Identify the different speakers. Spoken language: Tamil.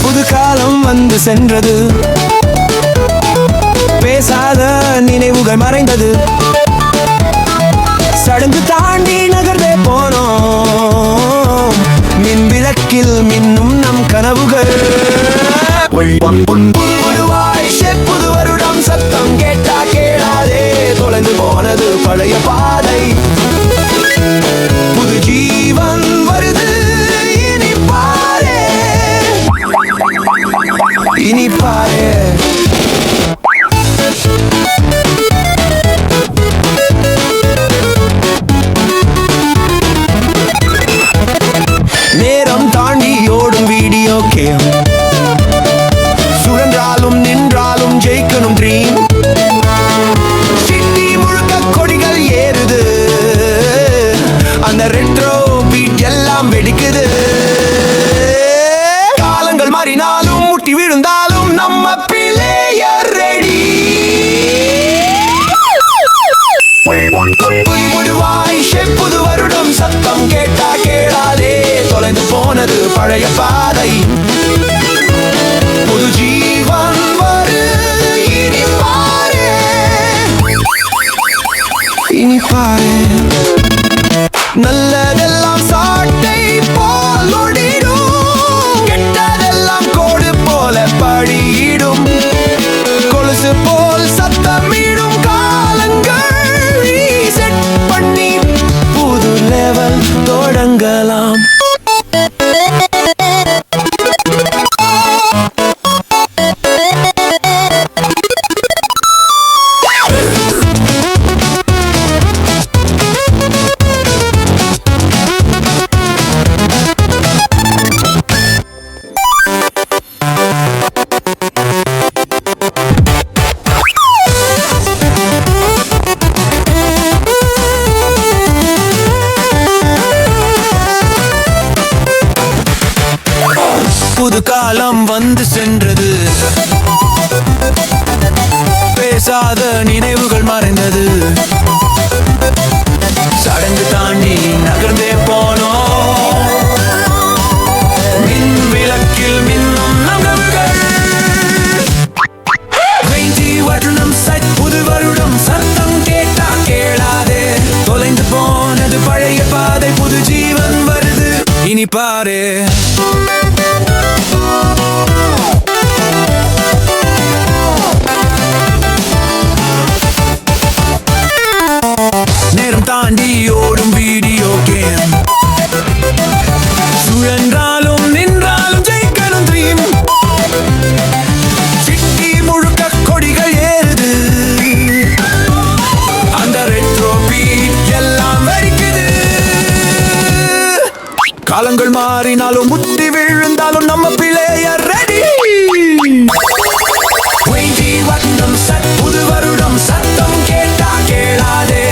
Speaker 1: புது காலம் வந்து சென்றது, பேசாத நினைவுகள் மறைந்தது. சடங்கு தாண்டி நகர்ந்தே போனோம், மின் விளக்கில் மின்னும் நம் கனவுகள். புது வருடம் சத்தம் கேட்டா கேளாதே, தொலைந்து போனது பழைய பாதை, புது ஜீவன் வருது. இனி பாரு, இனி பாரு. நேரம் தாண்டி ஓடும் வீடியோ கேம், சுழன்றாலும் நின்றாலும் ஜெயிக்கணும் ட்ரீம். சிட்டி முழுக்க கொடிகள் ஏறுது, அந்த ரெட்ரோ பீட் எல்லாம் வெடிக்குது. காலங்கள் மாறினாலும் முட்டி விழுந்தாலும் நம்ம பிளேயர் ரெடி. புது வருடம் சத்தம் கேட்டா கேளாதே, தொலைந்து போனது பழைய பாதை, புது ஜீவன் வரு. இனி பாரு, இனி பாரு. நல்லதெல்லாம் சாட்டை போல் ஒடிடும், கெட்டதெல்லாம் கோடு போல படியிடும். கொலுசு போல் சத்தமிடும் காலங்கள் ரீசெட் பண்ணி புது லெவல் தொடங்கலாம். புது காலம் வந்து சென்றது, பேசாத நினைவுகள் மறைந்தது. சடங்கு தாண்டி நகர்ந்தே போனோம், மின் விளக்கில் மின்னும் நகவுகள். புது வருடம் சத்தம் கேட்டா கேளாதே, தொலைந்து போனது பழைய பாதை, புது ஜீவன் வருது. இனி பாரு, நேரம் தாண்டி ஓடும் வீடியோ கேம், சுழன்றாலும் நின்றாலும் ஜெயிக்கணும் ட்ரீம். சிட்டி முழுக்க கொடிகள் ஏறுது, அந்த ரெட்ரோ பீட் எல்லாம் வெடிக்குது. காலங்கள் மாறினாலும் முட்டி விழுந்தாலும் நம்ம பிளேயர் ரெடி. புது வருடம் சத்தம் கேட்டா கேளாதே,